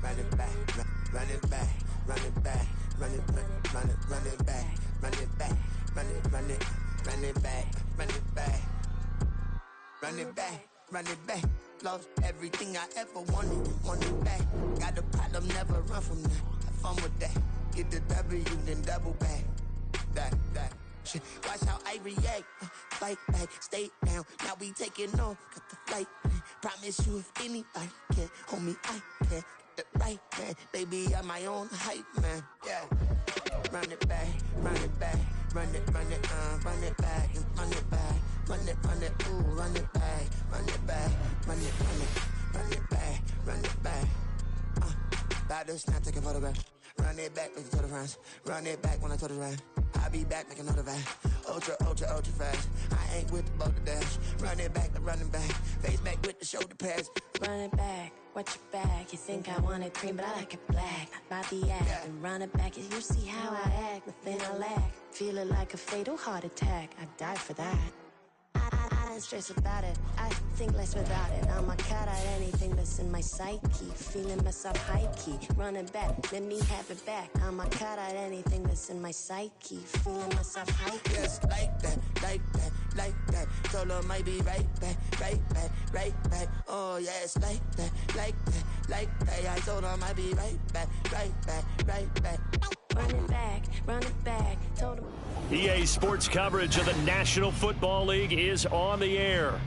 run it back, run it back, run it back, run it back, run it back, run it back, run it back, run it back, run it back, run it back. Lost everything I ever want it back. Got a problem, never run from that. Have fun with that. Get the W, then double back. That shit. Watch how I react. Fight back, stay down. Now we taking off. Got the flight. Promise you, if anybody can hold me, I can. Get the right man, baby, I'm my own hype man. Yeah. Run it back, run it back, run it back, and run it back, run it, ooh, run it back, run it back, run it back, run it back. About to snap, take a photograph. Run it back, make it to the front. Run it back when I told it right. I'll be back, make another back. Ultra fast. I ain't with the boat to dash. Run it back, running back. Face back with the shoulder pads. Run it back, watch your back. You think I want it cream, but I like it black. Not by the act. And run it back, you see how I act. Nothing I lack. Feel it like a fatal heart attack. I'd die for that. I don't stress about it. I think less without it. I'm a cut at anything that's in my psyche. Feeling myself high key. Running back, let me have it back. I'm a cut at anything that's in my psyche. Feeling myself high key. Yes, like that, like that, like that. Told her might be right back, right back, right back. Oh yes, like that, like that, like that. I told her might be right back, right back, right back. Run it back, told him. EA Sports coverage of the National Football League is on the air.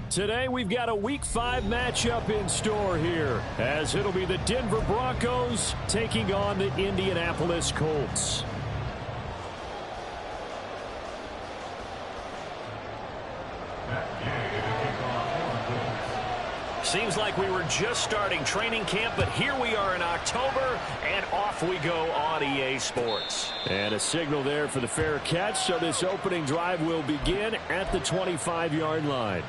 Today we've got a Week 5 matchup in store here, as it'll be the Denver Broncos taking on the Indianapolis Colts. Seems like we were just starting training camp, but here we are in October, and off we go on EA Sports. And a signal there for the fair catch, so this opening drive will begin at the 25-yard line.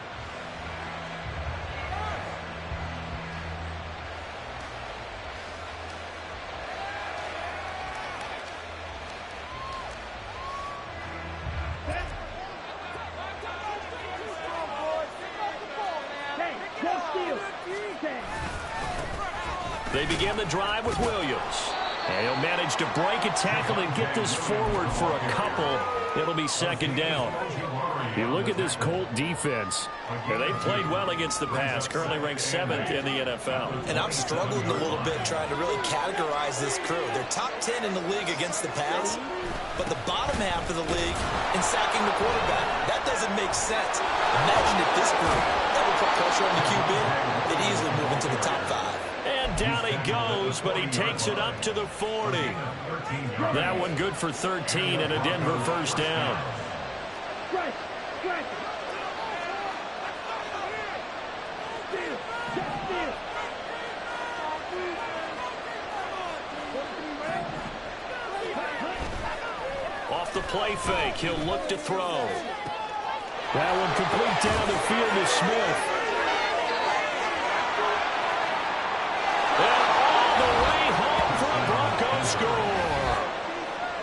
They begin the drive with Williams. And he'll manage to break a tackle and get this forward for a couple. It'll be second down. You look at this Colt defense, and they played well against the pass, currently ranked 7th in the NFL. And I'm struggling a little bit trying to really categorize this crew. They're top 10 in the league against the pass, but the bottom half of the league in sacking the quarterback. That doesn't make sense. Imagine if this group ever put pressure on the QB, they'd easily move into the top 5. And down he goes, but he takes it up to the 40. That one good for 13 and a Denver first down. Off the play fake, he'll look to throw. That one complete down the field to Smith.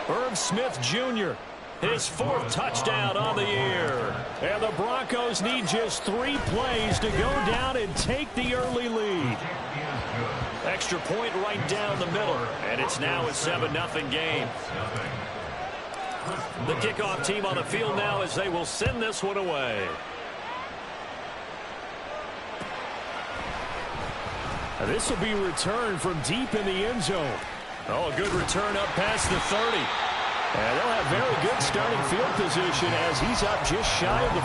Irv Smith Jr., his 4th touchdown on the year. And the Broncos need just 3 plays to go down and take the early lead. Extra point right down the middle, and it's now a 7-0 game. The kickoff team on the field now as they will send this one away. And this will be returned from deep in the end zone. Oh, a good return up past the 30. And they'll have very good starting field position as he's up just shy of the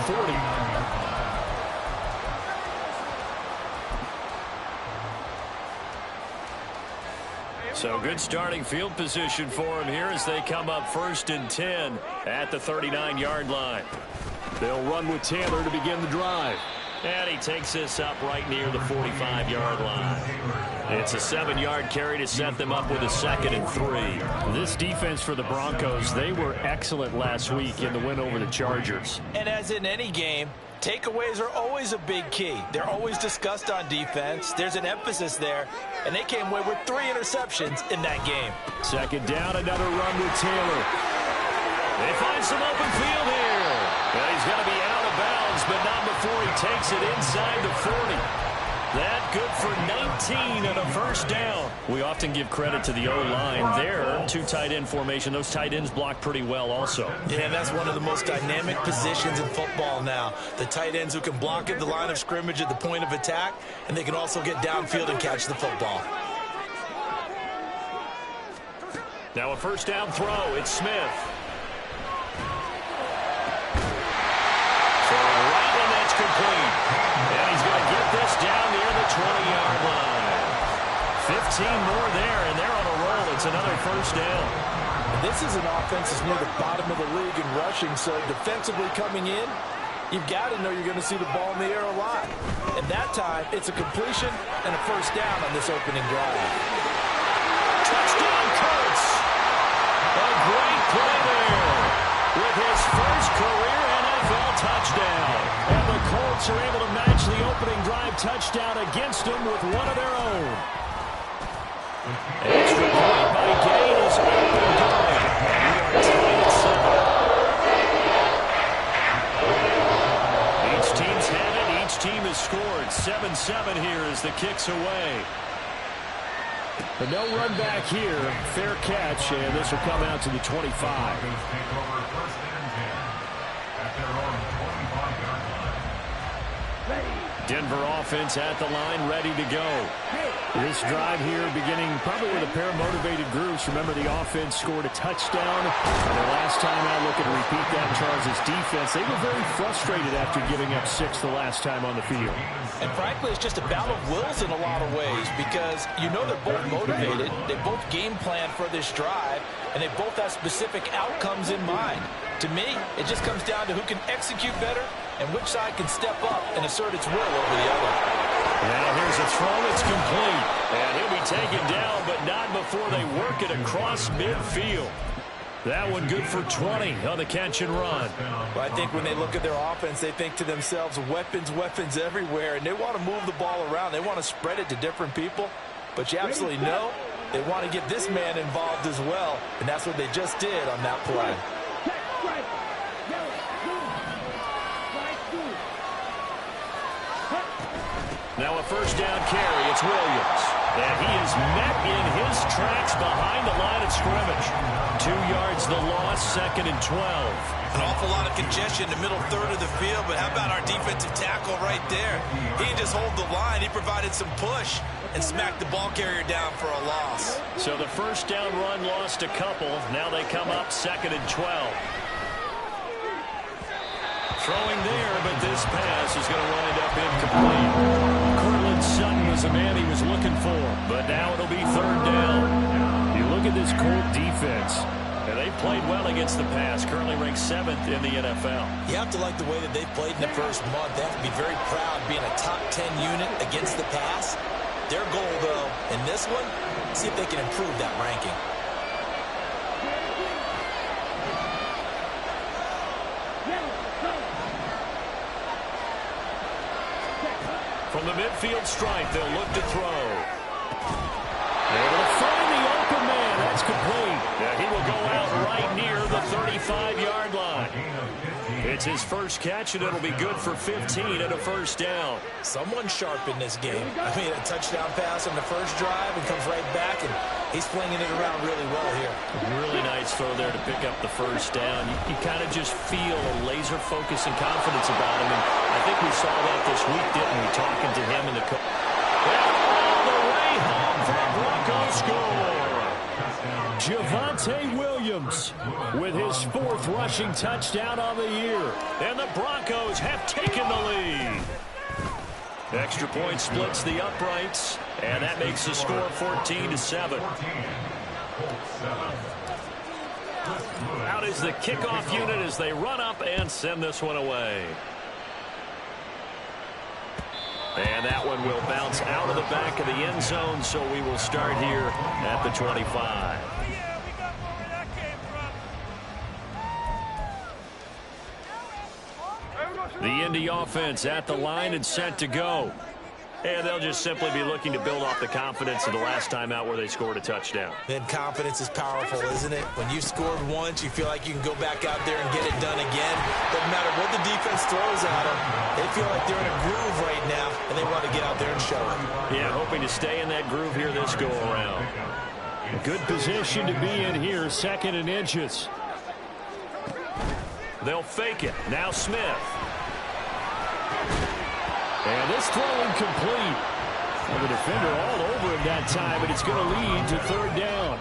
40. So good starting field position for him here as they come up 1st and 10 at the 39-yard line. They'll run with Taylor to begin the drive. And he takes this up right near the 45-yard line. It's a 7-yard carry to set them up with a 2nd and 3. This defense for the Broncos, they were excellent last week in the win over the Chargers. And as in any game, takeaways are always a big key. They're always discussed on defense. There's an emphasis there. And they came away with 3 interceptions in that game. 2nd down, another run with Taylor. They find some open field here. And he's going to be out of bounds, but not before he takes it inside the 40. That good for 19 and a first down. We often give credit to the O-line there. Two tight end formation. Those tight ends block pretty well also. Yeah, and that's one of the most dynamic positions in football now. The tight ends who can block at the line of scrimmage at the point of attack, and they can also get downfield and catch the football. Now a first down throw. It's Smith. So right, and that's complete. And he's going to get this down near the 20-yard line. 15 more there, and they're on a roll. It's another first down. This is an offense that's near the bottom of the league in rushing, so defensively coming in, you've got to know you're going to see the ball in the air a lot. And that time, it's a completion and a first down on this opening drive. Touchdown, Colts! A great play there with his first career NFL touchdown. And the Colts are able to match the opening drive touchdown against them with one of their own. Extra point by Gain is up and going. We are tied at 7. Each team's had it. Each team has scored. 7-7 here as the kick's away. But no run back here. Fair catch, and this will come out to the 25. Denver offense at the line, ready to go. This drive here beginning probably with a pair of motivated groups. Remember, the offense scored a touchdown. And the last time out, looking to repeat that Chargers defense. They were very frustrated after giving up 6 the last time on the field. And frankly, it's just a battle of wills in a lot of ways because you know they're both motivated. They both game plan for this drive, and they both have specific outcomes in mind. To me, it just comes down to who can execute better and which side can step up and assert its will over the other. Now here's a throw. It's complete. And he'll be taken down, but not before they work it across midfield. That one good for 20 on the catch and run. Well, I think when they look at their offense, they think to themselves, weapons, weapons everywhere, and they want to move the ball around. They want to spread it to different people, but you absolutely know they want to get this man involved as well, and that's what they just did on that play. Now a first down carry. It's Williams. And he is met in his tracks behind the line of scrimmage. 2 yards the loss, 2nd and 12. An awful lot of congestion in the middle third of the field, but how about our defensive tackle right there? He didn't just hold the line. He provided some push and smacked the ball carrier down for a loss. So the first down run lost a couple. Now they come up 2nd and 12. Throwing there, but this pass is going to wind up incomplete. Cortland Sutton was the man he was looking for, but now it'll be 3rd down. You look at this Colt defense, and they've played well against the pass, currently ranked 7th in the NFL. You have to like the way that they've played in the first month. They have to be very proud being a top 10 unit against the pass. Their goal, though, in this one, see if they can improve that ranking. From the midfield stripe, they'll look to throw. Able to find the open man. That's complete. Yeah, he will go out right near the 35-yard line. It's his first catch, and it'll be good for 15 and a first down. Someone sharp in this game. I mean, a touchdown pass on the first drive and comes right back, and he's flinging it around really well here. Really nice throw there to pick up the first down. You kind of just feel a laser focus and confidence about him, and I think we saw that this week, didn't we, talking to him and the coach. Well, all the way home for a Broncos score. Javonte Williams with his 4th rushing touchdown on the year. And the Broncos have taken the lead. Extra point splits the uprights, and that makes the score 14-7. Out is the kickoff unit as they run up and send this one away. And that one will bounce out of the back of the end zone, so we will start here at the 25. The Indy offense at the line and set to go. And they'll just simply be looking to build off the confidence of the last time out where they scored a touchdown. Then confidence is powerful, isn't it? When you've scored once, you feel like you can go back out there and get it done again. Doesn't matter what the defense throws at them. They feel like they're in a groove right now, and they want to get out there and show it. Yeah, hoping to stay in that groove here this go-around. Good position to be in here, 2nd and inches. They'll fake it. Now Smith. And this throw incomplete. Well, the defender all over him that time, but it's going to lead to 3rd down.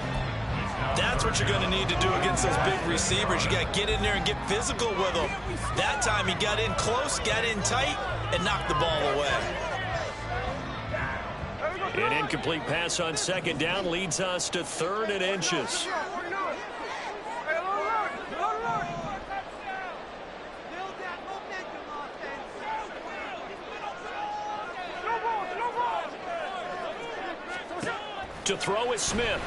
That's what you're going to need to do against those big receivers. You got to get in there and get physical with them. That time he got in close, got in tight, and knocked the ball away. An incomplete pass on 2nd down leads us to 3rd and inches. To throw is Smith.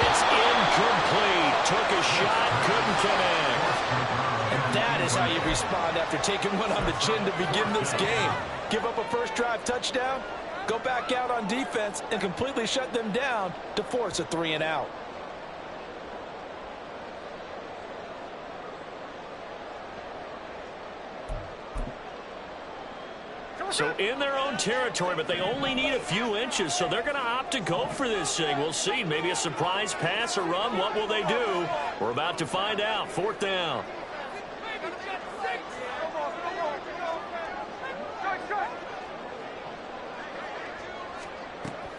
It's incomplete. Took a shot, couldn't connect. And that is how you respond after taking one on the chin to begin this game. Give up a first drive touchdown, go back out on defense, and completely shut them down to force a 3-and-out. So in their own territory, but they only need a few inches, so they're going to opt to go for this thing. We'll see. Maybe a surprise pass or run. What will they do? We're about to find out. 4th down.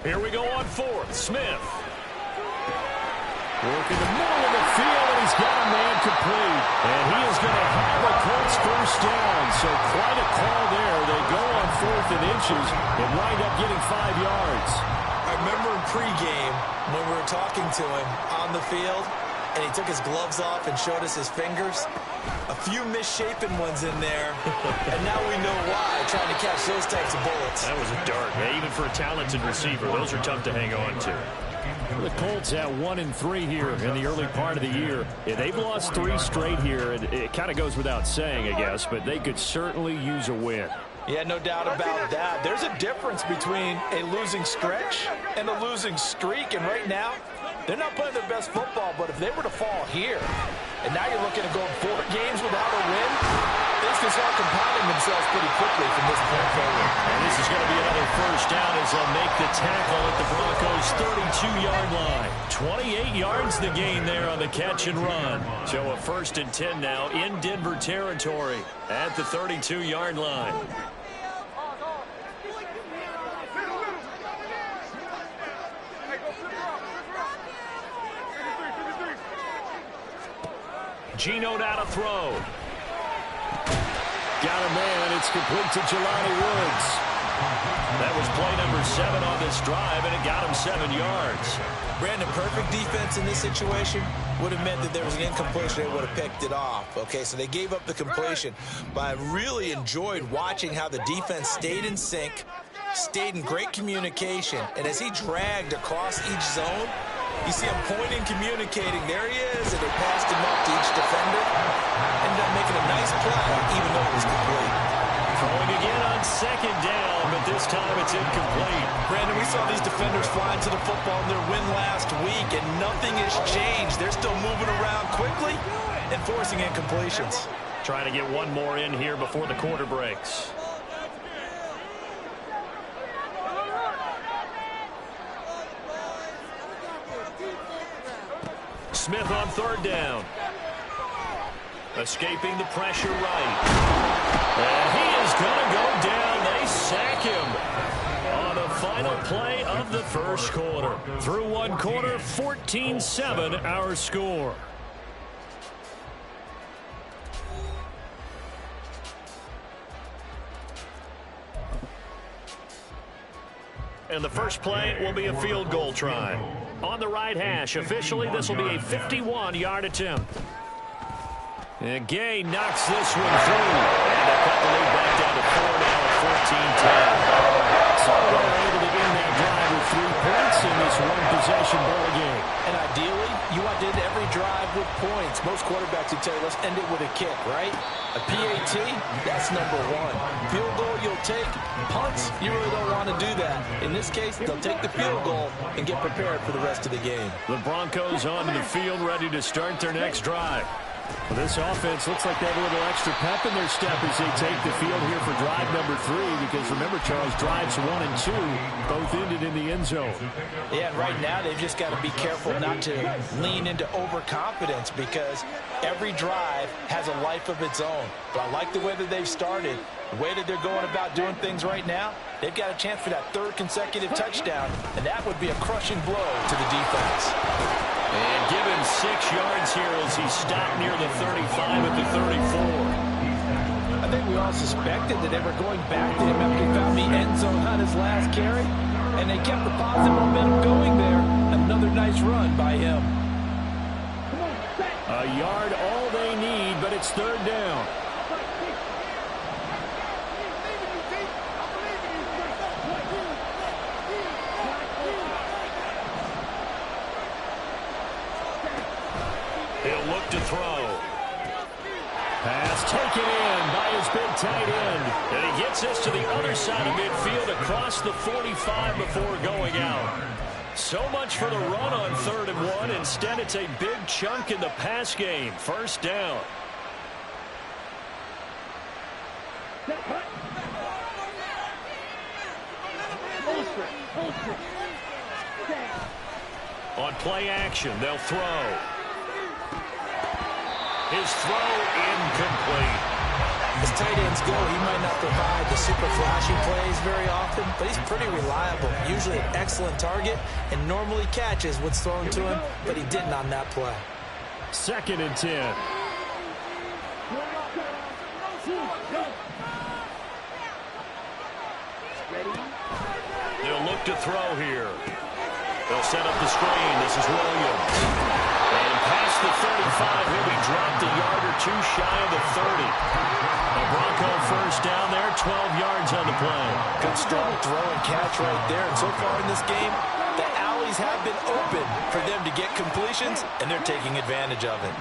Here we go on 4th. Smith. Working the middle of the field, and he's got a man complete. And he is going to have a Colts first down. So quite a call there. They go on 4th and inches and wind up getting 5 yards. I remember in pregame when we were talking to him on the field, and he took his gloves off and showed us his fingers. A few misshapen ones in there, and now we know why, trying to catch those types of bullets. That was a dart. Yeah, even for a talented receiver, those are tough to hang on to. The Colts at 1-3 here in the early part of the year. Yeah, they've lost 3 straight here. It kind of goes without saying, I guess, but they could certainly use a win. Yeah, no doubt about that. There's a difference between a losing stretch and a losing streak, and right now, they're not playing their best football, but if they were to fall here, and now you're looking at going 4 games without a win, things can start compounding themselves pretty quickly from this point forward. And this is going to be another first down as they'll make the tackle at the Broncos' 32-yard line. 28 yards the gain there on the catch and run. So a 1st and 10 now in Denver territory at the 32-yard line. Geno out of throw. Got a man. It's complete to Jelani Woods. That was play number 7 on this drive, and it got him 7 yards. Brandon, perfect defense in this situation would have meant that there was an incompletion. They would have picked it off. Okay, so they gave up the completion. But I really enjoyed watching how the defense stayed in sync, stayed in great communication, and as he dragged across each zone, you see him pointing, communicating. There he is, and they passed him up to each defender. Ended up making a nice play, even though it was complete. Throwing again on 2nd down, but this time it's incomplete. Brandon, we saw these defenders flying to the football in their win last week, and nothing has changed. They're still moving around quickly and forcing incompletions. Trying to get one more in here before the quarter breaks. Smith on 3rd down. Escaping the pressure right. And he is going to go down. They sack him on the final play of the first quarter. Through 1 quarter, 14-7 our score. And the first play will be a field goal try. On the right hash, officially, this will be a 51-yard attempt. And Gay knocks this one through. And they cut the lead back down to 4 now at 14-10. So they're able to end that drive with 3 points in this one-possession ball game. And ideally, you want to end every drive drive with points. Most quarterbacks would tell you, let's end it with a kick, right? A PAT, that's number one. Field goal you'll take. Punts, you really don't want to do that. In this case, they'll take the field goal and get prepared for the rest of the game. The Broncos onto the field, ready to start their next drive. Well, this offense looks like they have a little extra pep in their step as they take the field here for drive number 3. Because remember, Charles, drives 1 and 2 both ended in the end zone. Yeah, and right now they've just got to be careful not to lean into overconfidence because every drive has a life of its own. But I like the way that they've started. The way that they're going about doing things right now, they've got a chance for that 3rd consecutive touchdown, and that would be a crushing blow to the defense. And give him 6 yards here as he stopped near the 35 at the 34. I think we all suspected that they were going back to him after he found the end zone on his last carry, and they kept the positive momentum going there. Another nice run by him. A yard all they need, but it's 3rd down. He'll look to throw. Pass taken in by his big tight end. And he gets us to the other side of midfield across the 45 before going out. So much for the run on 3rd and 1. Instead, it's a big chunk in the pass game. 1st down. On play action, they'll throw. His throw incomplete. As tight ends go, he might not provide the super flashy plays very often, but he's pretty reliable. Usually an excellent target and normally catches what's thrown to him, but he didn't on that play. 2nd and 10. They'll look to throw here. They'll set up the screen. This is Williams. And past the 35, he'll be dropped a yard or 2 shy of the 30. A Bronco 1st down there, 12 yards on the play. Good strong throw and catch right there. And so far in this game, the alleys have been open for them to get completions, and they're taking advantage of it.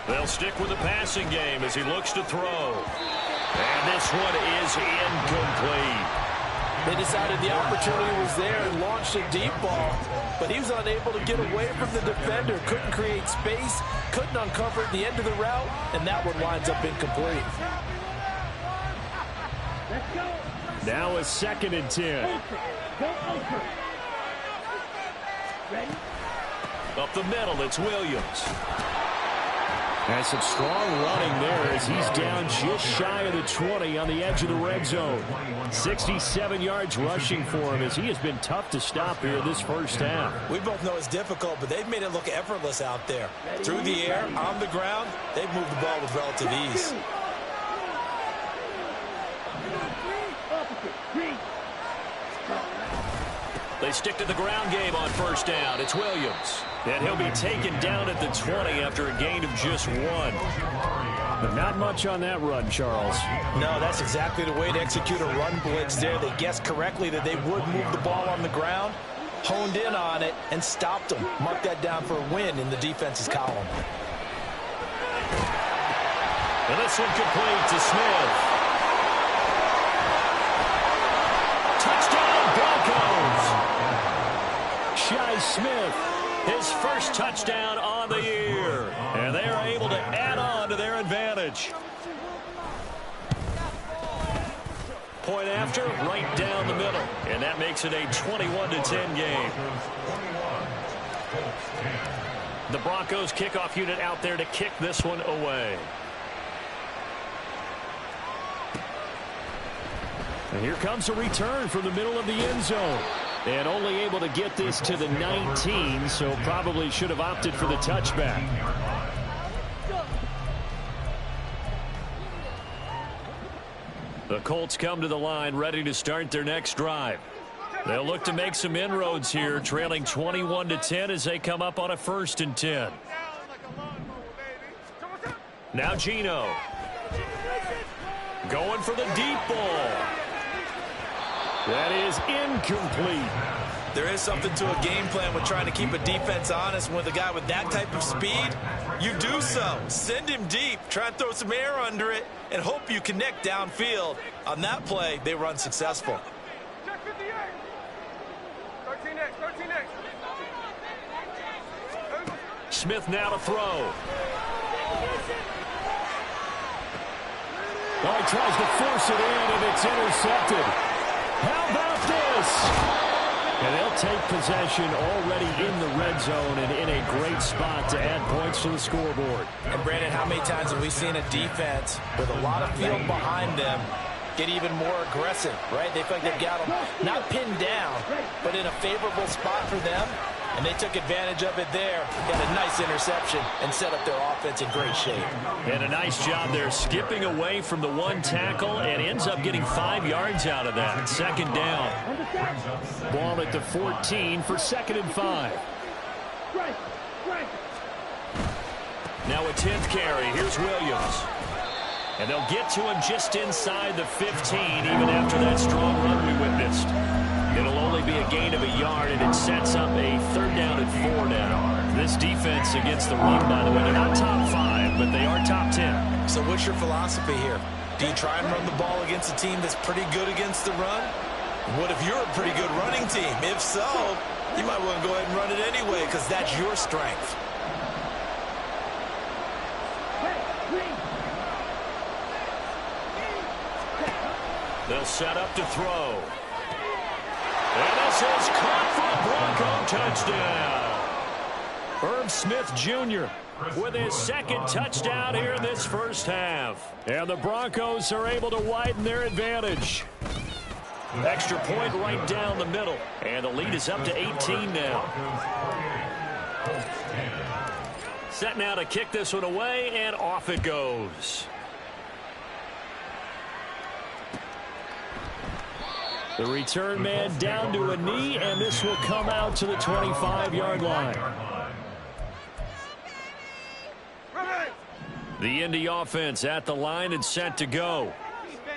They'll stick with the passing game as he looks to throw. And this one is incomplete. They decided the opportunity was there and launched a deep ball, but he was unable to get away from the defender, couldn't create space, couldn't uncover the end of the route, and that one winds up incomplete. Now a 2nd and 10. Up the middle, it's Williams. And some strong running there as he's down just shy of the 20 on the edge of the red zone. 67 yards rushing for him as he has been tough to stop here this 1st half. We both know it's difficult, but they've made it look effortless out there. Through the air, on the ground, they've moved the ball with relative ease. They stick to the ground game on 1st down. It's Williams. And he'll be taken down at the 20 after a gain of just 1. But not much on that run, Charles. No, that's exactly the way to execute a run blitz there. They guessed correctly that they would move the ball on the ground, honed in on it, and stopped them. Mark that down for a win in the defense's column. And this one complete to Smith. Touchdown, Broncos! Shi Smith, his 1st touchdown on the year. And they are able to add on to their advantage. Point after, right down the middle. And that makes it a 21-10 game. The Broncos kickoff unit out there to kick this one away. And here comes a return from the middle of the end zone. And only able to get this to the 19, so probably should have opted for the touchback. The Colts come to the line ready to start their next drive. They'll look to make some inroads here, trailing 21-10 as they come up on a 1st and 10. Now Geno. Going for the deep ball. That is incomplete. There is something to a game plan with trying to keep a defense honest. With a guy with that type of speed, you do so. Send him deep, try and throw some air under it, and hope you connect downfield. On that play, they were unsuccessful. Check 58. 13 next. Smith now to throw. Oh, he tries to force it in, and it's intercepted. How about this? And they'll take possession already in the red zone and in a great spot to add points to the scoreboard. And, Brandon, how many times have we seen a defense with a lot of field behind them get even more aggressive, right? They feel like they've got them not pinned down, but in a favorable spot for them. And they took advantage of it there. Got a nice interception and set up their offense in great shape. And a nice job there skipping away from the one tackle and ends up getting 5 yards out of that. Second down. Ball at the 14 for 2nd and 5. Now a 10th carry. Here's Williams. And they'll get to him just inside the 15 even after that strong run we witnessed. It'll only be a gain of a yard, and it sets up a 3rd down and 4 now. This defense against the run, by the way, they're not top 5, but they are top 10. So what's your philosophy here? Do you try and run the ball against a team that's pretty good against the run? What if you're a pretty good running team? If so, you might want to go ahead and run it anyway because that's your strength. They'll set up to throw. And this is caught for a Bronco touchdown. Herb Smith Jr. with his 2nd touchdown here in this first half. And the Broncos are able to widen their advantage. Extra point right down the middle. And the lead is up to 18 now. Set now to kick this one away, and off it goes. The return man down to a knee, and this will come out to the 25-yard line. The Indy offense at the line and set to go.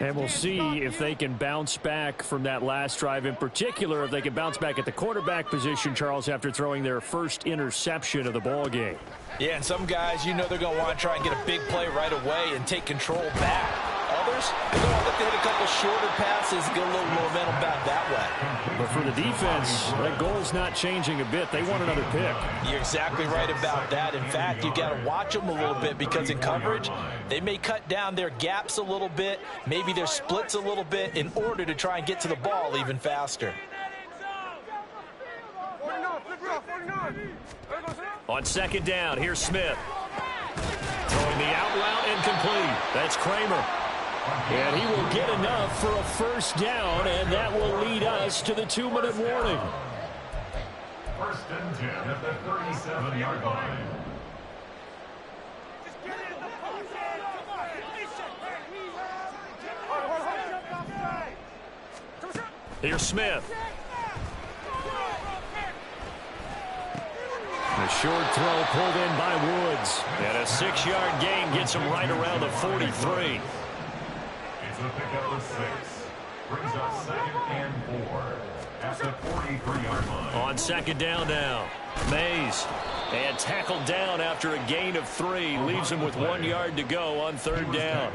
And we'll see if they can bounce back from that last drive. In particular, if they can bounce back at the quarterback position, Charles, after throwing their first interception of the ball game. Yeah, and some guys, you know they're going to want to try and get a big play right away and take control back. Others, they're going to look to hit a couple shorter passes, get a little momentum back that way. But for the defense, that goal's not changing a bit. They want another pick. You're exactly right about that. In fact, you got to watch them a little bit because in coverage, they may cut down their gaps a little bit, maybe their splits a little bit in order to try and get to the ball even faster. On 2nd down, here's Smith. Throwing the out route incomplete. That's Kramer. And he will get enough for a 1st down, and that will lead us to the 2-minute warning. 1st and 10 at the 37-yard line. Here's Smith. A short throw pulled in by Woods. And a 6-yard gain gets him right around the 43. It's a pickup of 6. Brings up 2nd and 4 at the 43-yard line. On 2nd down now, Mays. And tackled down after a gain of 3. Leaves him with 1 yard to go on 3rd down.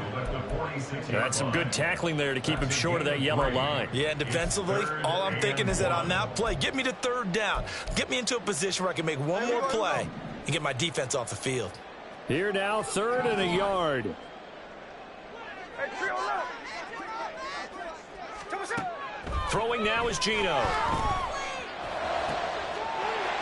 That's some good tackling there to keep him short of that yellow line. Yeah, and defensively, all I'm thinking is that on that play, get me to 3rd down. Get me into a position where I can make one more play and get my defense off the field. Here now, 3rd and a yard. Throwing now is Gino.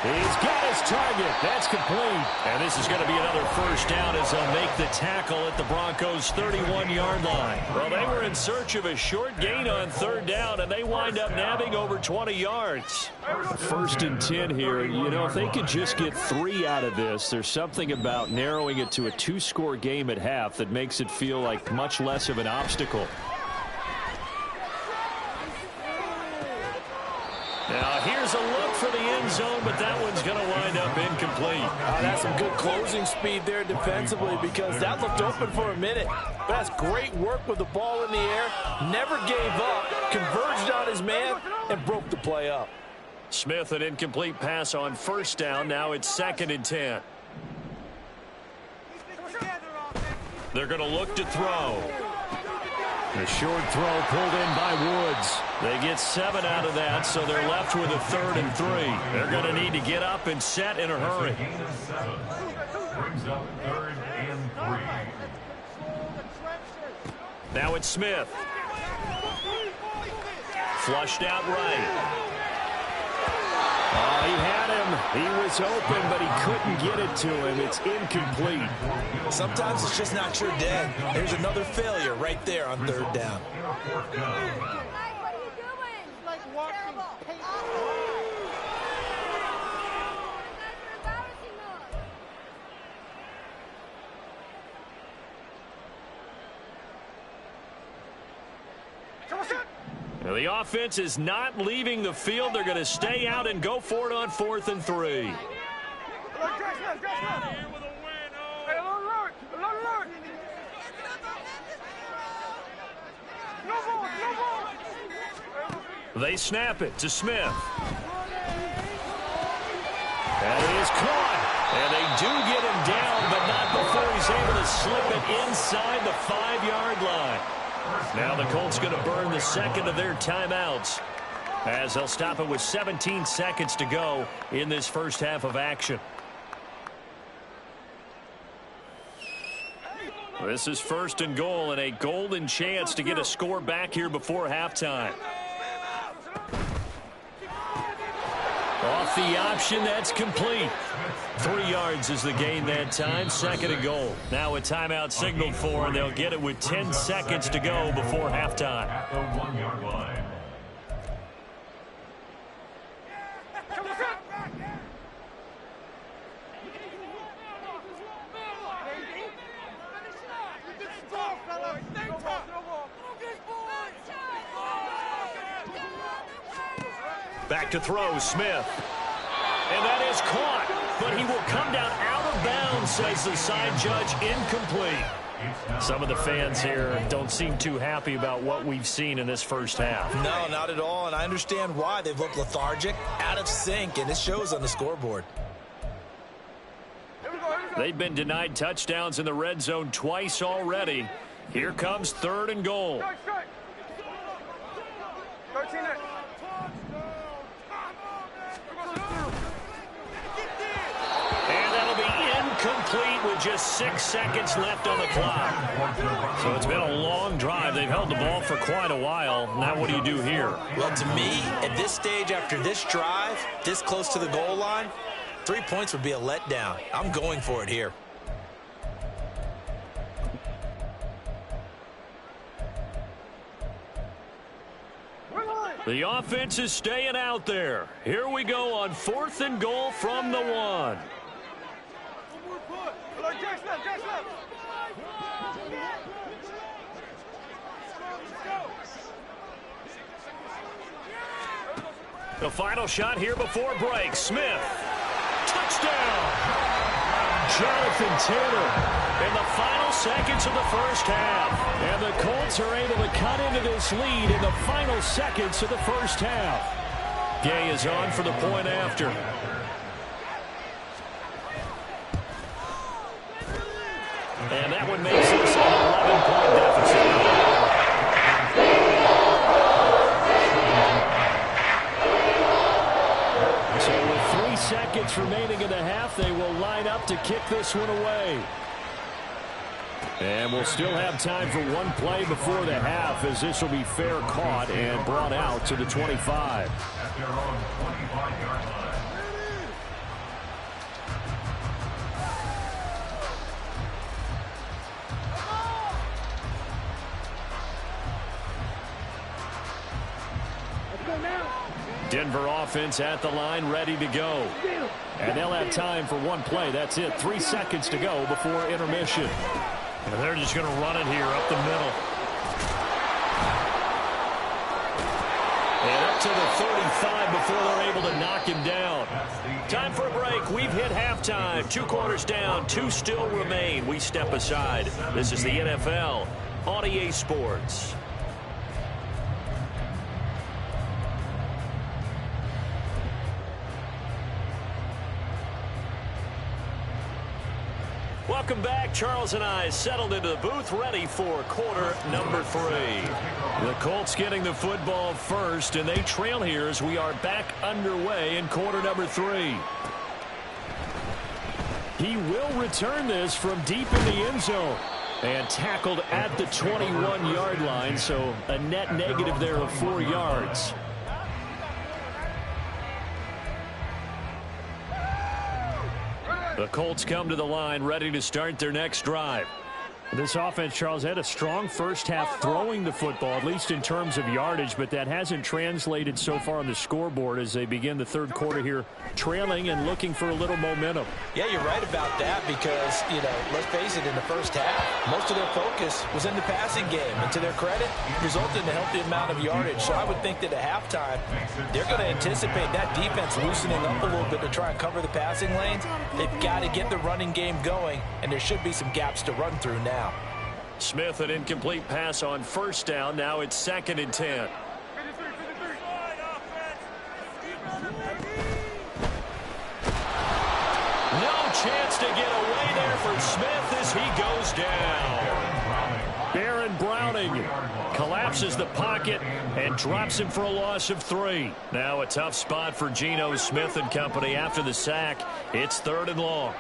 He's got his target. That's complete. And this is going to be another 1st down as they'll make the tackle at the Broncos' 31-yard line. Well, they were in search of a short gain on 3rd down, and they wind up nabbing over 20 yards. 1st and 10 here. You know, if they could just get 3 out of this, there's something about narrowing it to a 2-score game at half that makes it feel like much less of an obstacle. Now, here's has a look for the end zone, but that one's going to wind up incomplete. That's some good closing speed there defensively because that looked open for a minute. But that's great work with the ball in the air. Never gave up, converged on his man, and broke the play up. Smith, an incomplete pass on first down. Now it's 2nd and 10. They're going to look to throw. The short throw pulled in by Woods. They get 7 out of that, so they're left with a 3rd and 3. They're going to need to get up and set in a hurry. Brings up 3rd and 3. Now it's Smith. Flushed out right. Oh, he had him. He was open, but he couldn't get it to him. It's incomplete. Sometimes it's just not your day. There's another failure right there on 3rd down. Now, the offense is not leaving the field. They're going to stay out and go for it on 4th and 3. They snap it to Smith. That is caught. And they do get him down, but not before he's able to slip it inside the 5-yard line. Now the Colts going to burn the 2nd of their timeouts as they'll stop it with 17 seconds to go in this first half of action. This is 1st and goal and a golden chance to get a score back here before halftime. Off the option, that's complete. 3 yards is the gain that time, 2nd and goal. Now a timeout signaled for, and they'll get it with 10 seconds to go before halftime. At the 1-yard line. Back to throw, Smith. And that is caught, but he will come down out of bounds, says the side judge, incomplete. Some of the fans here don't seem too happy about what we've seen in this first half. No, not at all, and I understand why. They've looked lethargic, out of sync, and it shows on the scoreboard. They've been denied touchdowns in the red zone twice already. Here comes 3rd and goal. Complete with just 6 seconds left on the clock. So it's been a long drive. They've held the ball for quite a while. Now what do you do here? Well, to me, at this stage after this drive, this close to the goal line, 3 points would be a letdown. I'm going for it here. The offense is staying out there. Here we go on 4th and goal from the 1. The final shot here before break. Smith. Touchdown. Jonathan Taylor in the final seconds of the first half. And the Colts are able to cut into this lead in the final seconds of the first half. Gay is on for the point after. And that one makes this an 11-point deficit. So with 3 seconds remaining in the half, they will line up to kick this one away. And we'll still have time for one play before the half, as this will be fair caught and brought out to the 25. At their own 25-yard line. Denver offense at the line, ready to go. And they'll have time for one play. That's it. 3 seconds to go before intermission. And they're just going to run it here up the middle. And up to the 35 before they're able to knock him down. Time for a break. We've hit halftime. 2 quarters down, 2 still remain. We step aside. This is the NFL on EA Sports. Welcome back. Charles and I settled into the booth, ready for quarter number 3. The Colts getting the football first, and they trail here as we are back underway in quarter number 3. He will return this from deep in the end zone and tackled at the 21-yard line, so a net negative there of 4 yards. The Colts come to the line, ready to start their next drive. This offense, Charles, had a strong first half throwing the football, at least in terms of yardage, but that hasn't translated so far on the scoreboard as they begin the third quarter here, trailing and looking for a little momentum. Yeah, you're right about that because, let's face it, in the first half, most of their focus was in the passing game. And to their credit, it resulted in a healthy amount of yardage. So I would think that at halftime, they're going to anticipate that defense loosening up a little bit to try and cover the passing lanes. They've got to get the running game going, and there should be some gaps to run through now. Smith, an incomplete pass on first down. Now it's 2nd and 10. No chance to get away there for Smith as he goes down. Baron Browning collapses the pocket and drops him for a loss of 3. Now a tough spot for Geno Smith and company after the sack. It's 3rd and long.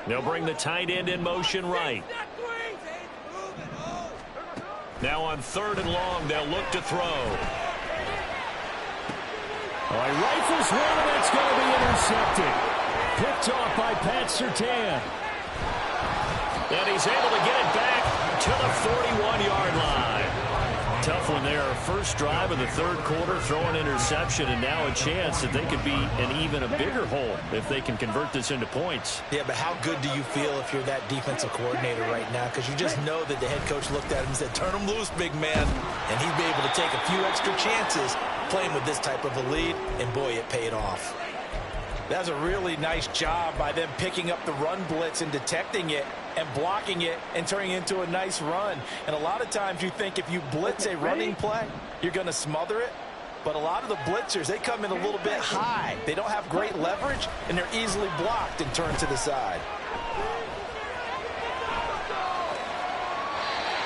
They'll bring the tight end in motion right. Now on 3rd and long, they'll look to throw. He rifles one, and it's going to be intercepted. Picked off by Pat Surtain. And he's able to get it back to the 41-yard line. Tough one there. First drive of the third quarter, throw an interception, and now a chance that they could be in even a bigger hole if they can convert this into points. Yeah, but how good do you feel if you're that defensive coordinator right now? Because you just know that the head coach looked at him and said, turn him loose, big man. And he'd be able to take a few extra chances playing with this type of a lead, and boy, it paid off. That's a really nice job by them picking up the run blitz and detecting it and blocking it and turning it into a nice run. And a lot of times you think if you blitz a running play, you're going to smother it. But a lot of the blitzers, they come in a little bit high. They don't have great leverage, and they're easily blocked and turned to the side.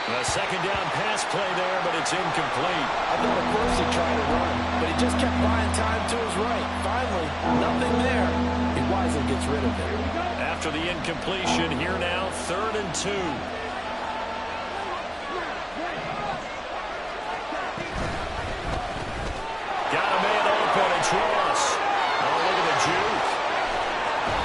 A second down pass play there, but it's incomplete. I thought at first he tried to run, but he just kept buying time to his right. Finally, nothing there. He wisely gets rid of it. After the incompletion, here now, 3rd and 2. Got a man open, it's Ross. Oh, look at the juke.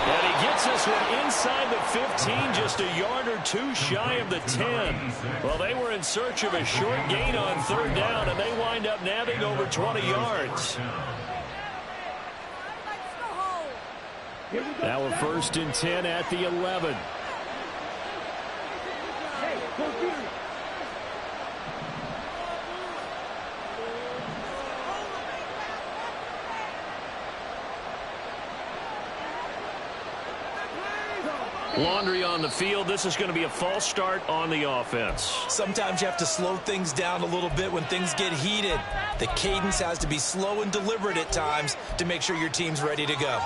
And he gets this one inside the 15, just a yard or 2 shy of the 10. Well, they were in search of a short gain on 3rd down, and they wind up nabbing over 20 yards. Now we're 1st and 10 at the 11. Laundry on the field. This is going to be a false start on the offense. Sometimes you have to slow things down a little bit when things get heated. The cadence has to be slow and deliberate at times to make sure your team's ready to go.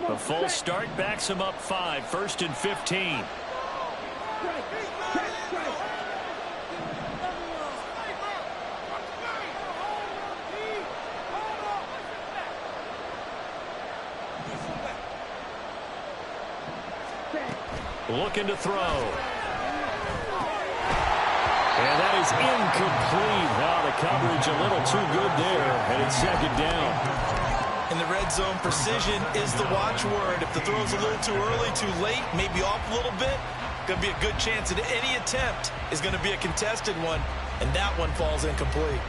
A false start backs him up 5, 1st and 15. Looking to throw. And that is incomplete. Now the coverage a little too good there, and it's 2nd down. In the red zone, precision is the watchword. If the throw's a little too early, too late, maybe off a little bit, going to be a good chance that any attempt is going to be a contested one, and that one falls incomplete.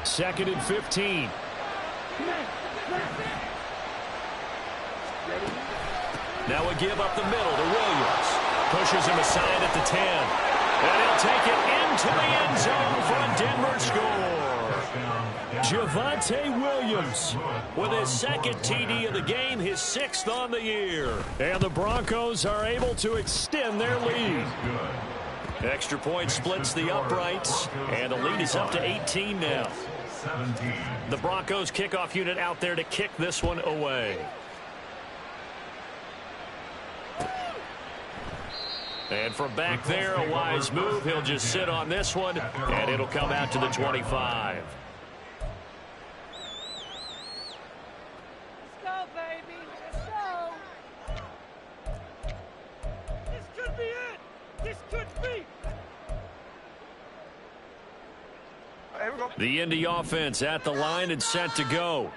Second and 15. Now a give up the middle to Williams. Pushes him aside at the 10. And he'll take it into the end zone for a Denver score. Javonte Williams with his second TD of the game, his 6th on the year. And the Broncos are able to extend their lead. Extra point splits the uprights, and the lead is up to 18 now. The Broncos kickoff unit out there to kick this one away. And from back there, a wise move. He'll just sit on this one, and it'll come out to the 25. Let's go, baby. Let's go. This could be it. This could be. Here we go. The Indy offense at the line and set to go.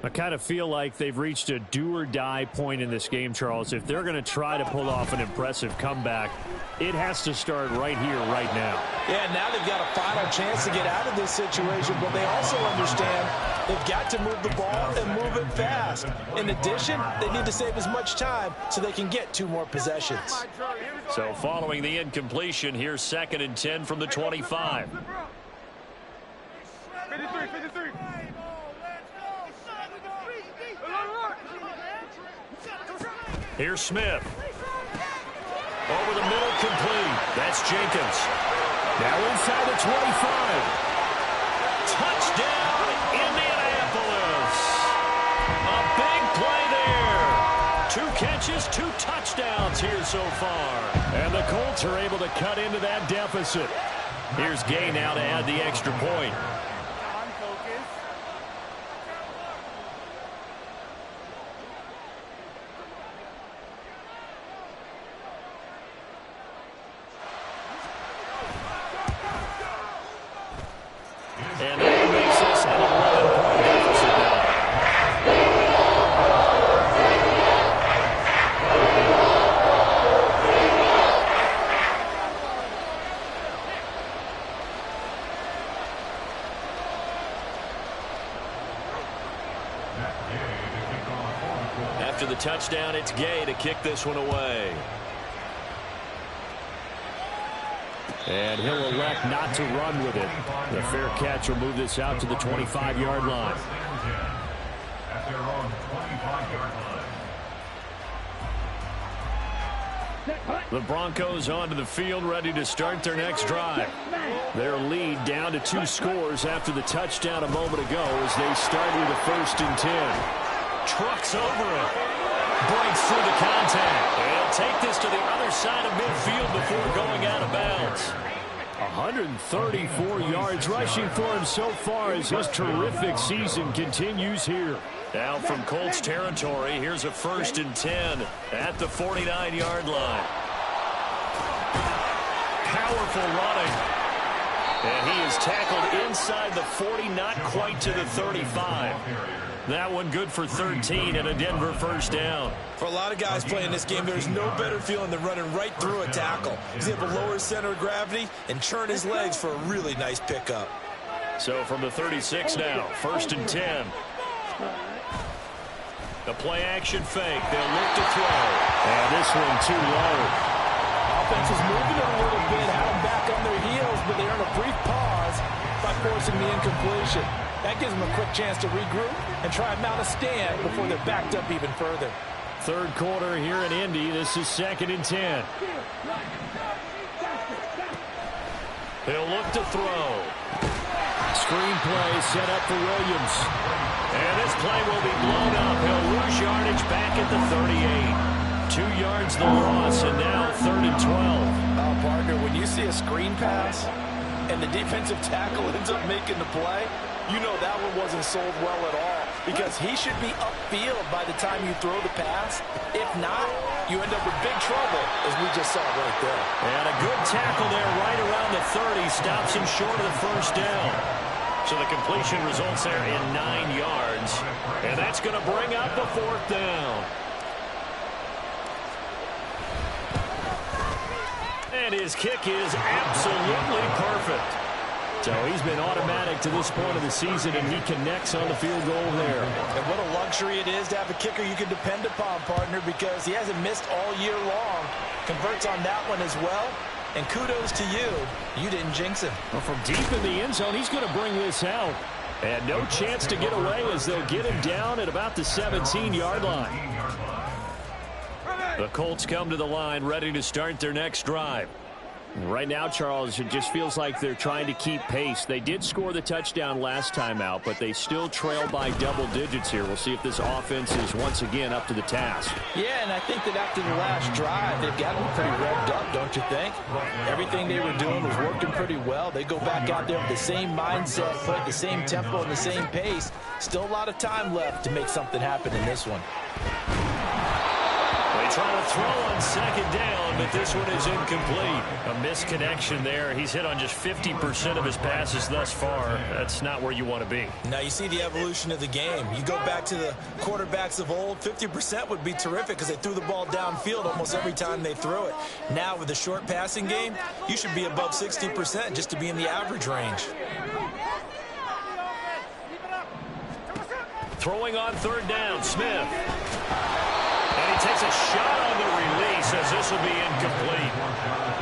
I kind of feel like they've reached a do-or-die point in this game, Charles. If they're going to try to pull off an impressive comeback, it has to start right here, right now. Yeah, now they've got a final chance to get out of this situation, but they also understand they've got to move the ball and move it fast. In addition, they need to save as much time so they can get 2 more possessions. So following the incompletion, here's 2nd and 10 from the 25. 53. Here's Smith. Over the middle, complete. That's Jenkins. Now inside the 25. Touchdown, Indianapolis. A big play there. 2 catches, 2 touchdowns here so far. And the Colts are able to cut into that deficit. Here's Gay now to add the extra point. And that makes this an 11-point deficit now. After the touchdown, it's Gay to kick this one away. And he'll elect not to run with it. The fair catch will move this out to the 25-yard line. At their own 25-yard line. The Broncos onto the field, ready to start their next drive. Their lead down to 2 scores after the touchdown a moment ago as they start with a 1st and 10. Trucks over it. Breaks through the contact. They'll take this to the other side of midfield before going out of bounds. 134 yards rushing for him so far as his terrific season continues here. Now from Colts territory, here's a 1st and 10 at the 49-yard line. Powerful running. And he is tackled inside the 40, not quite to the 35. That one good for 13 and a Denver 1st down. For a lot of guys playing this game, there's no better feeling than running right through a tackle. He's able to lower his center of gravity and churn his legs for a really nice pickup. So from the 36 now, 1st and 10. The play action fake. They'll look to throw. And this one too low. Offense is moving it a little bit, had them back on their heels, but they earn a brief pause by forcing the incompletion. That gives them a quick chance to regroup and try and mount a stand before they're backed up even further. 3rd quarter here in Indy. This is 2nd and 10. He'll look to throw. Screen play set up for Williams. And this play will be blown up. He'll lose yardage back at the 38. 2 yards the loss, and now 3rd and 12. Oh, partner, when you see a screen pass and the defensive tackle ends up making the play, you know that one wasn't sold well at all because he should be upfield by the time you throw the pass. If not, you end up with big trouble, as we just saw right there. And a good tackle there right around the 30 stops him short of the 1st down. So the completion results there in 9 yards. And that's going to bring up the 4th down. And his kick is absolutely perfect. So he's been automatic to this point of the season, and he connects on the field goal there. And what a luxury it is to have a kicker you can depend upon, partner, because he hasn't missed all year long. Converts on that one as well. And kudos to you. You didn't jinx him. Well, from deep in the end zone, he's going to bring this out. And no chance to get away as they'll get him down at about the 17-yard line. The Colts come to the line ready to start their next drive. Right now, Charles, it just feels like they're trying to keep pace. They did score the touchdown last time out, but they still trail by double digits here. We'll see if this offense is once again up to the task. Yeah, and I think that after the last drive, they've gotten pretty revved up, don't you think? Everything they were doing was working pretty well. They go back out there with the same mindset, play at the same tempo and the same pace. Still a lot of time left to make something happen in this one. They try to throw on second down, but this one is incomplete. A misconnection there. He's hit on just 50% of his passes thus far. That's not where you want to be. Now you see the evolution of the game. You go back to the quarterbacks of old, 50% would be terrific because they threw the ball downfield almost every time they threw it. Now with the short passing game, you should be above 60% just to be in the average range. Throwing on third down, Smith. And he takes a shot on the release as this will be incomplete.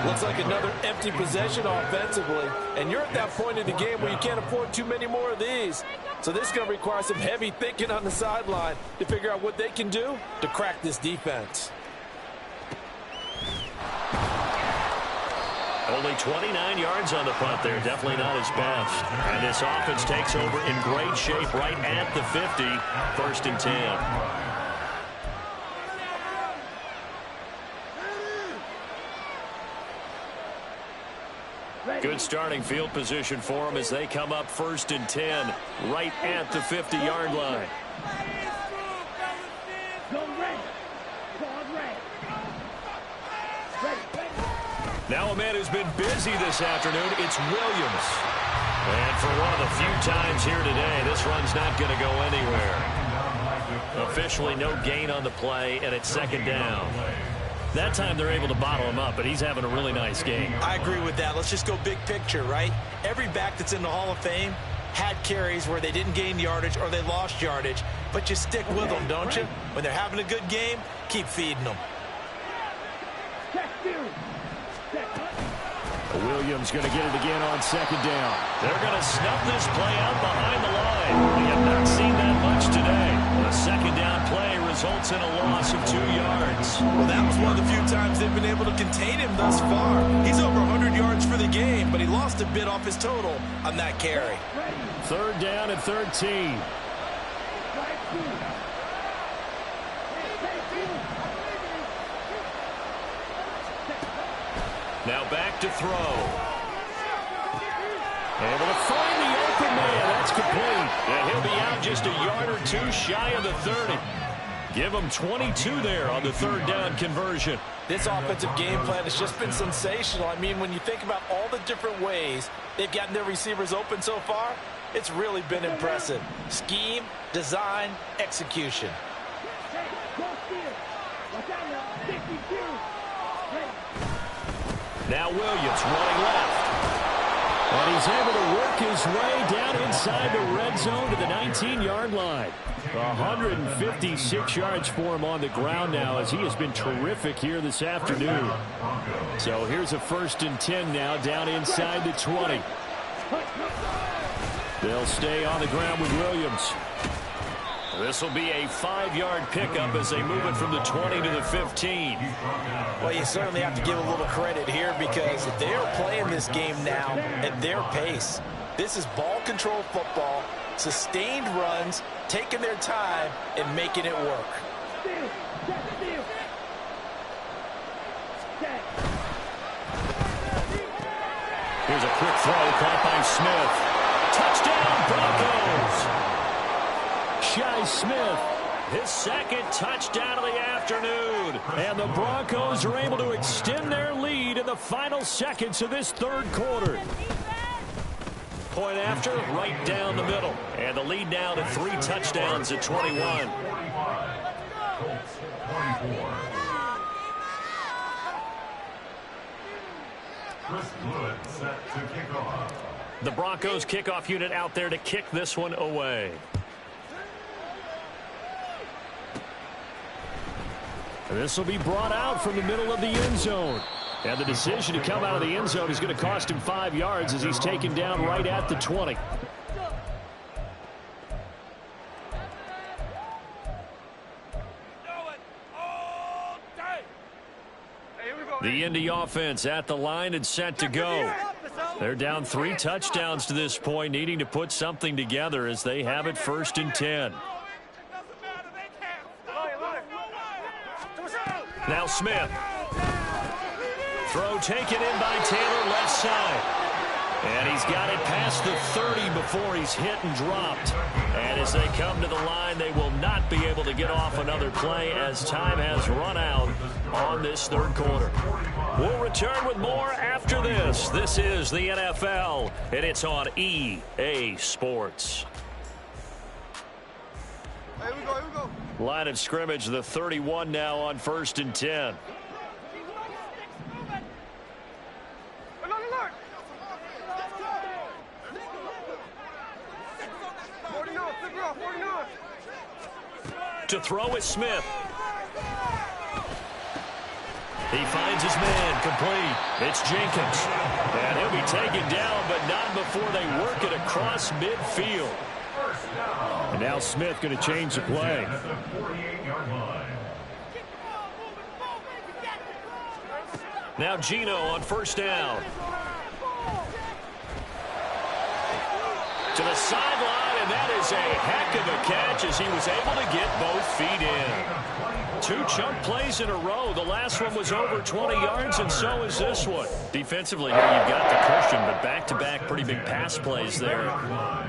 Looks like another empty possession offensively. And you're at that point in the game where you can't afford too many more of these. So this is going to require some heavy thinking on the sideline to figure out what they can do to crack this defense. Only 29 yards on the punt there. Definitely not his best. And this offense takes over in great shape right at the 50. 1st and 10. Good starting field position for them as they come up 1st and 10 right at the 50-yard line. Now a man who's been busy this afternoon, it's Williams. And for one of the few times here today, this run's not going to go anywhere. Officially no gain on the play, and it's 2nd down. That time they're able to bottle him up, but he's having a really nice game. I agree with that. Let's just go big picture, right? Every back that's in the Hall of Fame had carries where they didn't gain yardage or they lost yardage, but you stick with them, don't you? When they're having a good game, keep feeding them. Williams going to get it again on 2nd down. They're going to snub this play out behind the line. We have not seen that much today. A 2nd down play results in a loss of 2 yards. Well, that was one of the few times they've been able to contain him thus far. He's over 100 yards for the game, but he lost a bit off his total on that carry. 3rd down and 13. Now back to throw. Able to find the open man. That's complete. And he'll be out just a yard or two shy of the 30. Give him 22 there on the 3rd down conversion. This offensive game plan has just been sensational. I mean, when you think about all the different ways they've gotten their receivers open so far, it's really been impressive. Scheme, design, execution. Now Williams running left. And he's able to work his way down inside the red zone to the 19-yard line. 156 yards for him on the ground now as he has been terrific here this afternoon. So here's a 1st and 10 now down inside the 20. They'll stay on the ground with Williams. This will be a 5-yard pickup as they move it from the 20 to the 15. Well, you certainly have to give a little credit here because they are playing this game now at their pace. This is ball control football, sustained runs, taking their time and making it work. Here's a quick throw caught by Smith. Touchdown, Broncos! Shi Smith, his 2nd touchdown of the afternoon. And the Broncos are able to extend their lead in the final seconds of this 3rd quarter. Point after, right down the middle. And the lead now to 3 touchdowns at 21. Chris Wood set to kick off. The Broncos kickoff unit out there to kick this one away. And this will be brought out from the middle of the end zone. And the decision to come out of the end zone is going to cost him 5 yards as he's taken down right at the 20. The Indy offense at the line and set to go. They're down 3 touchdowns to this point, needing to put something together as they have it 1st and 10. Now Smith. Throw taken in by Taylor, left side. And he's got it past the 30 before he's hit and dropped. And as they come to the line, they will not be able to get off another play as time has run out on this 3rd quarter. We'll return with more after this. This is the NFL, and it's on EA Sports. Here we go. Line of scrimmage, the 31 now on 1st and 10. To throw is Smith. He finds his man, complete. It's Jenkins. And he'll be taken down, but not before they work it across midfield. And now Smith going to change the play. Now Gino on 1st down. To the sideline, and that is a heck of a catch as he was able to get both feet in. 2 chunk plays in a row. The last one was over 20 yards, and so is this one. Defensively here, you've got the cushion, but back-to-back pretty big pass plays there.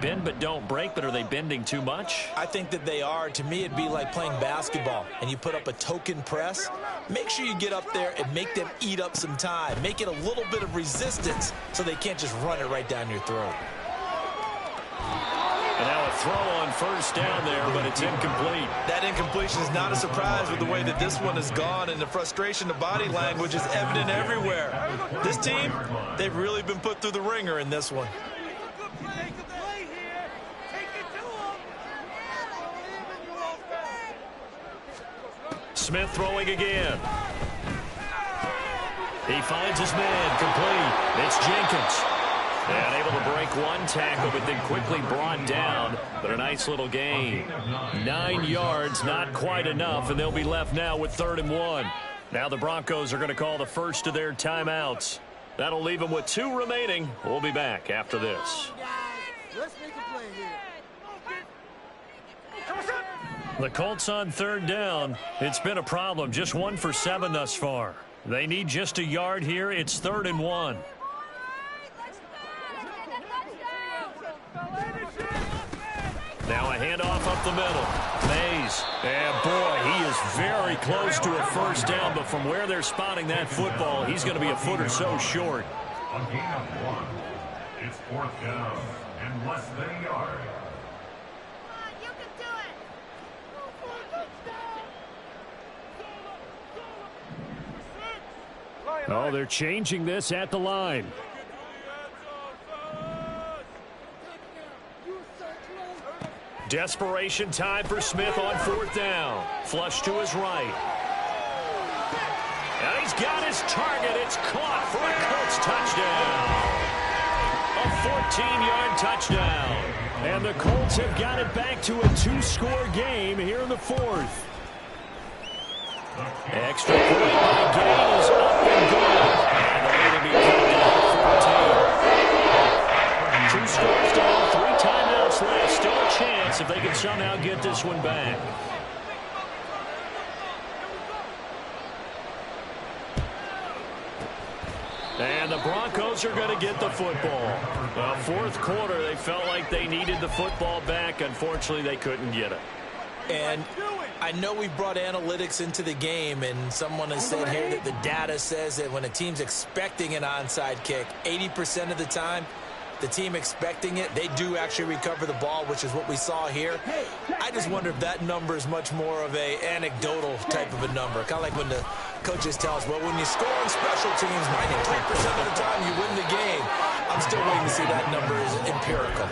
Bend but don't break, but are they bending too much? I think that they are. To me, it'd be like playing basketball, and you put up a token press. Make sure you get up there and make them eat up some time. Make it a little bit of resistance so they can't just run it right down your throat. And now a throw on 1st down there, but it's incomplete. That incompletion is not a surprise with the way that this one has gone, and the frustration, the body language is evident everywhere. This team, they've really been put through the ringer in this one. Smith throwing again. He finds his man, complete. It's Jenkins. And able to break one tackle, but then quickly brought down. But a nice little gain. 9 yards, not quite enough, and they'll be left now with 3rd and 1. Now the Broncos are going to call the first of their timeouts. That'll leave them with 2 remaining. We'll be back after this. Let's make a play here. The Colts on 3rd down. It's been a problem. Just 1 for 7 thus far. They need just a yard here. It's 3rd and 1. Now a handoff up the middle. Mays. And boy, he is very close to a 1st down, but from where they're spotting that football, he's going to be a foot or so short. On gain of 1, it's 4th down and less than a yard. Oh, they're changing this at the line. Desperation time for Smith on 4th down. Flush to his right. And he's got his target. It's caught for a Colts touchdown. A 14-yard touchdown. And the Colts have got it back to a 2-score game here in the 4th. Extra point by Gay is up and good. And the lead will be cut down to 14. 2 scores down, 3 timeouts left. Still a chance if they can somehow get this one back. And the Broncos are going to get the football. Well, 4th quarter, they felt like they needed the football back. Unfortunately, they couldn't get it. And I know we brought analytics into the game, and someone has said here that the data says that when a team's expecting an onside kick, 80% of the time, the team expecting it, they do actually recover the ball, which is what we saw here. I just wonder if that number is much more of a anecdotal type of a number. Kind of like when the coaches tell us, well, when you score on special teams, 93% of the time you win the game. I'm still waiting to Obviously, that number is empirical.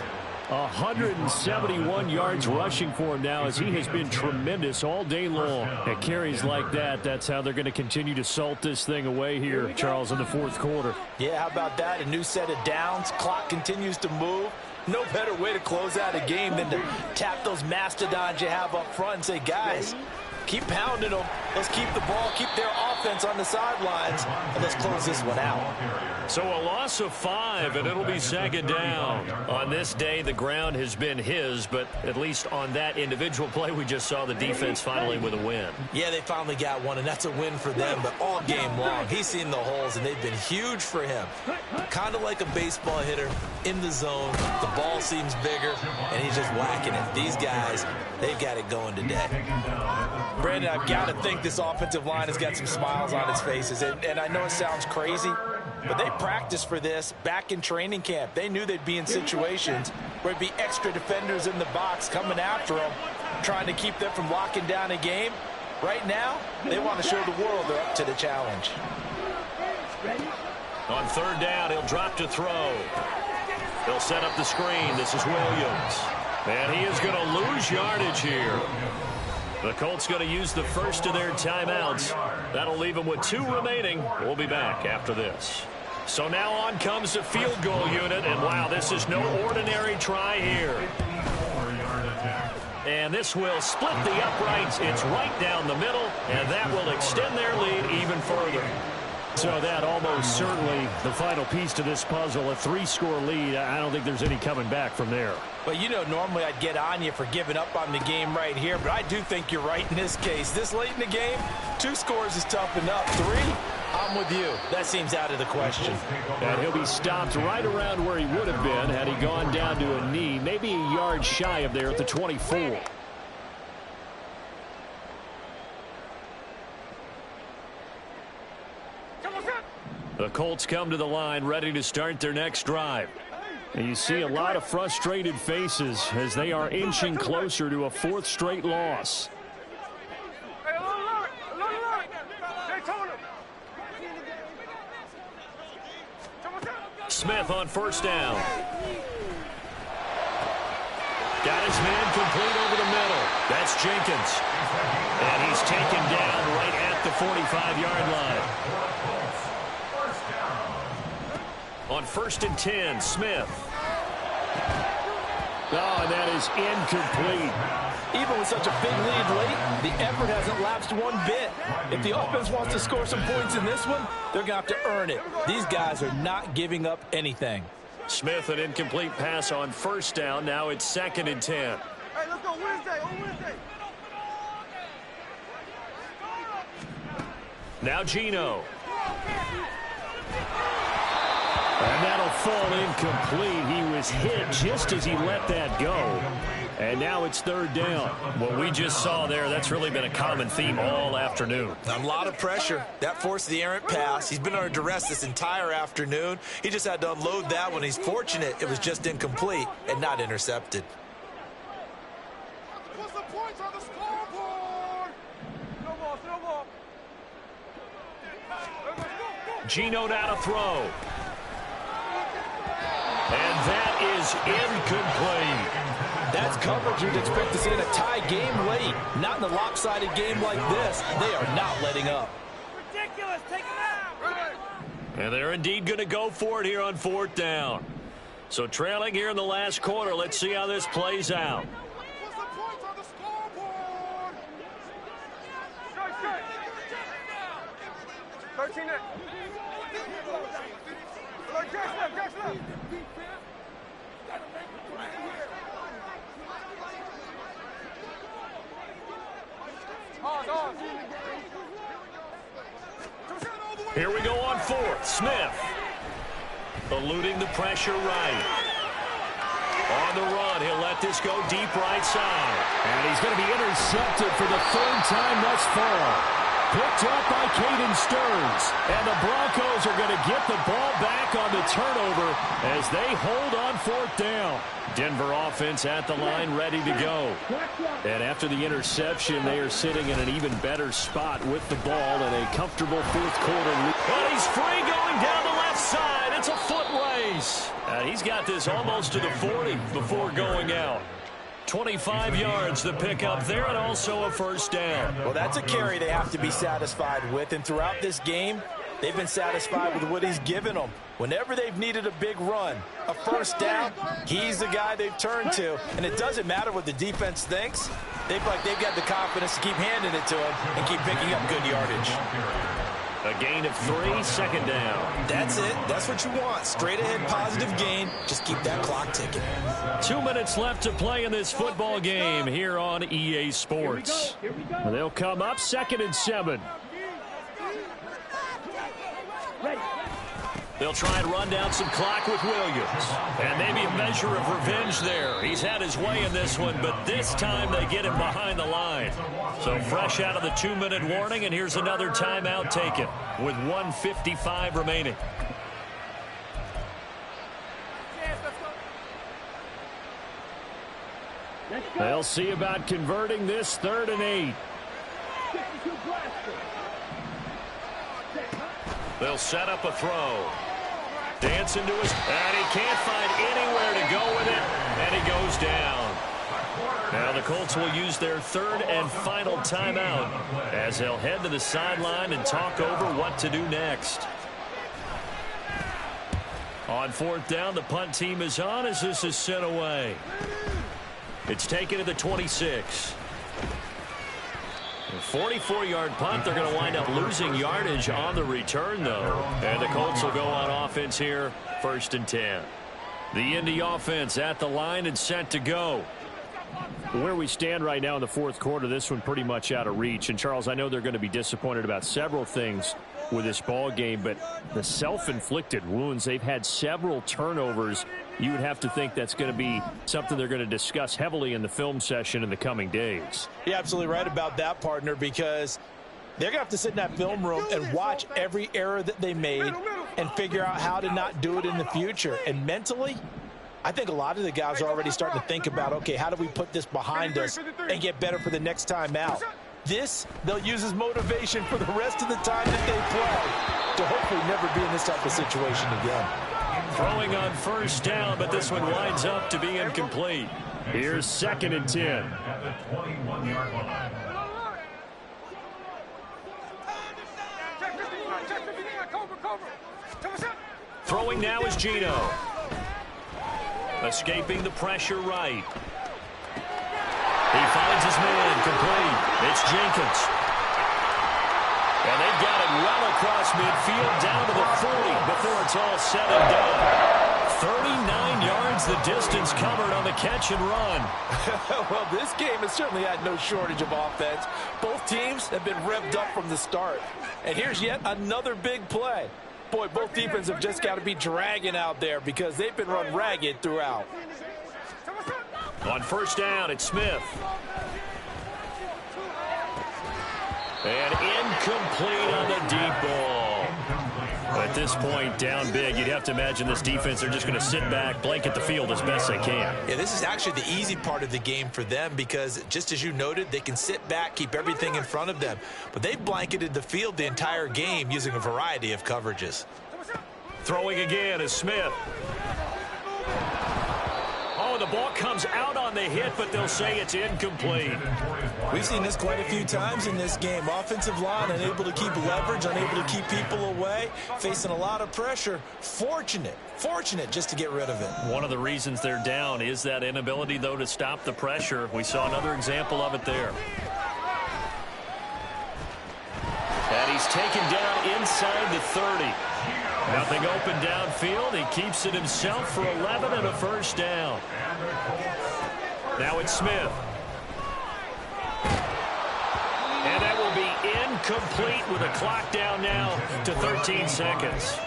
171 yards rushing for him now as he has been tremendous all day long. At carries like that, that's how they're going to continue to salt this thing away here, Charles, in the fourth quarter. Yeah, how about that? A new set of downs. Clock continues to move. No better way to close out a game than to tap those mastodons you have up front and say, guys, keep pounding them. Let's keep the ball, keep their offense on the sidelines, and let's close this one out. So a loss of 5, and it'll be second down. On this day, the ground has been his, but at least on that individual play, we just saw the defense finally with a win. Yeah, they finally got one, and that's a win for them, but all game long, he's seen the holes, and they've been huge for him. Kind of like a baseball hitter in the zone. The ball seems bigger, and he's just whacking it. These guys, they've got it going today. Brandon, I've got to think this offensive line has got some smiles on its faces. And I know it sounds crazy, but they practiced for this back in training camp. They knew they'd be in situations where it'd be extra defenders in the box coming after them, trying to keep them from locking down a game. Right now, they want to show the world they're up to the challenge. On third down, he'll drop to throw. He'll set up the screen. This is Williams. And he is going to lose yardage here. The Colts going to use the first of their timeouts. That'll leave them with 2 remaining. We'll be back after this. So now on comes the field goal unit. And, wow, this is no ordinary try here. And this will split the uprights. It's right down the middle, and that will extend their lead even further. So that almost certainly the final piece to this puzzle, a 3-score lead. I don't think there's any coming back from there. Well, you know, normally I'd get on you for giving up on the game right here, but I do think you're right in this case. This late in the game, 2 scores is tough enough. 3, I'm with you. That seems out of the question. And he'll be stopped right around where he would have been had he gone down to a knee, maybe a yard shy of there at the 24. The Colts come to the line ready to start their next drive. And you see a lot of frustrated faces as they are inching closer to a 4th straight loss. Smith on first down. Got his man complete over the middle. That's Jenkins. And he's taken down right at the 45-yard line. On 1st and 10, Smith. Oh, and that is incomplete. Even with such a big lead late, the effort hasn't lapsed one bit. If the offense wants to score some points in this one, they're going to have to earn it. These guys are not giving up anything. Smith, an incomplete pass on first down. Now it's 2nd and 10. Hey, let's go Wednesday, on Wednesday. Now Geno. And that'll fall incomplete. He was hit just as he let that go. And now it's 3rd down. What we just saw there, that's really been a common theme all afternoon. A lot of pressure. That forced the errant pass. He's been under duress this entire afternoon. He just had to unload that one. He's fortunate it was just incomplete and not intercepted. Put some points on the scoreboard. No more. Geno now to throw. And that is incomplete. That's coverage you'd expect to see in a tie game late. Not in a lopsided game like this. They are not letting up. Ridiculous. Take it out. And they're indeed going to go for it here on 4th down. So trailing here in the last quarter. Let's see how this plays out. Put some points on the scoreboard. 13 it. Jack's left. Here we go on 4th. Smith eluding the pressure right. On the run, he'll let this go deep right side. And he's going to be intercepted for the 3rd time thus far. Picked up by Caden Stearns. And the Broncos are going to get the ball back on the turnover as they hold on 4th down. Denver offense at the line ready to go. And after the interception, they are sitting in an even better spot with the ball in a comfortable 4th quarter lead. But he's free going down the left side. It's a foot race. And he's got this almost to the 40 before going out. 25 yards the pickup there, and also a first down. Well, that's a carry they have to be satisfied with, and throughout this game, they've been satisfied with what he's given them. Whenever they've needed a big run, a first down, he's the guy they've turned to. And it doesn't matter what the defense thinks. They've got the confidence to keep handing it to him and keep picking up good yardage. A gain of 3, second down. That's it. That's what you want. Straight ahead, positive gain. Just keep that clock ticking. 2 minutes left to play in this football game here on EA Sports. They'll come up 2nd and 7. They'll try and run down some clock with Williams. And maybe a measure of revenge there. He's had his way in this one, but this time they get him behind the line. So fresh out of the 2-minute warning, and here's another timeout taken with 1:55 remaining. They'll see about converting this 3rd and 8. They'll set up a throw. Dancing to his, and he can't find anywhere to go with it, and he goes down. Now the Colts will use their 3rd and final timeout as they'll head to the sideline and talk over what to do next. On 4th down, the punt team is on as this is sent away. It's taken to the 26. 44-yard punt. They're going to wind up losing yardage on the return, though. And the Colts will go on offense here, 1st and 10. The Indy offense at the line and set to go. Where we stand right now in the 4th quarter, this one pretty much out of reach. And, Charles, I know they're going to be disappointed about several things with this ball game, but the self-inflicted wounds, they've had several turnovers. You would have to think that's going to be something they're going to discuss heavily in the film session in the coming days. You're absolutely right about that, partner, because they're going to have to sit in that film room and watch every error that they made and figure out how to not do it in the future. And mentally, I think a lot of the guys are already starting to think about, okay, how do we put this behind us and get better for the next time out? This, they'll use as motivation for the rest of the time that they play to hopefully never be in this type of situation again. Throwing on 1st down, but this one winds up to be incomplete. Here's 2nd and 10. At the 21-yard line. Throwing now is Gino. Escaping the pressure right. He finds his man complete. It's Jenkins. And they've got it well across midfield down to the 40 before it's all said and done. 39 yards the distance covered on the catch and run. Well, this game has certainly had no shortage of offense. Both teams have been revved up from the start. And here's yet another big play. Boy, both defenses have just got to be dragging out there because they've been run ragged throughout. On 1st down, it's Smith. And incomplete on the deep ball. At this point, down big, you'd have to imagine this defense, they're just going to sit back, blanket the field as best they can. Yeah, this is actually the easy part of the game for them because, just as you noted, they can sit back, keep everything in front of them. But they blanketed the field the entire game using a variety of coverages. Throwing again is Smith. Oh, the ball comes out on the hit, but they'll say it's incomplete. We've seen this quite a few times in this game. Offensive line unable to keep leverage, unable to keep people away, facing a lot of pressure. Fortunate just to get rid of it. One of the reasons they're down is that inability, though, to stop the pressure. We saw another example of it there. And he's taken down inside the 30. Nothing open downfield. He keeps it himself for 11 and a first down. Now it's Smith. And that will be incomplete with a clock down now to 13 seconds.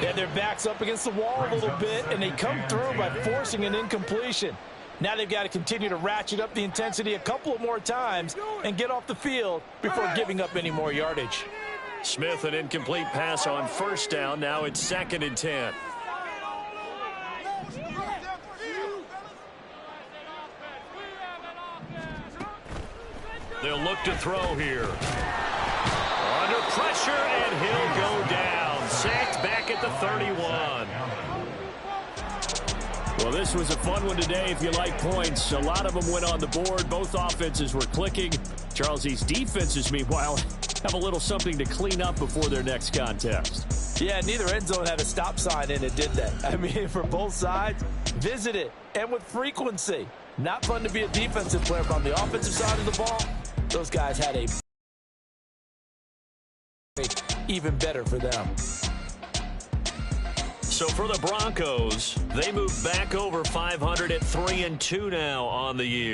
Yeah, their back's up against the wall a little bit, and they come through by forcing an incompletion. Now they've got to continue to ratchet up the intensity a couple of more times and get off the field before giving up any more yardage. Smith, an incomplete pass on 1st down. Now it's 2nd and 10. They'll look to throw here. Under pressure, and he'll go down. Sacked back at the 31. Well, this was a fun one today if you like points. A lot of them went on the board. Both offenses were clicking. Charles, these defenses, meanwhile, have a little something to clean up before their next contest. Yeah, neither end zone had a stop sign in it, did they? I mean, for both sides, visit it, and with frequency. Not fun to be a defensive player, but on the offensive side of the ball, those guys had a even better for them. So for the Broncos, they move back over 500 at 3-2 now on the year.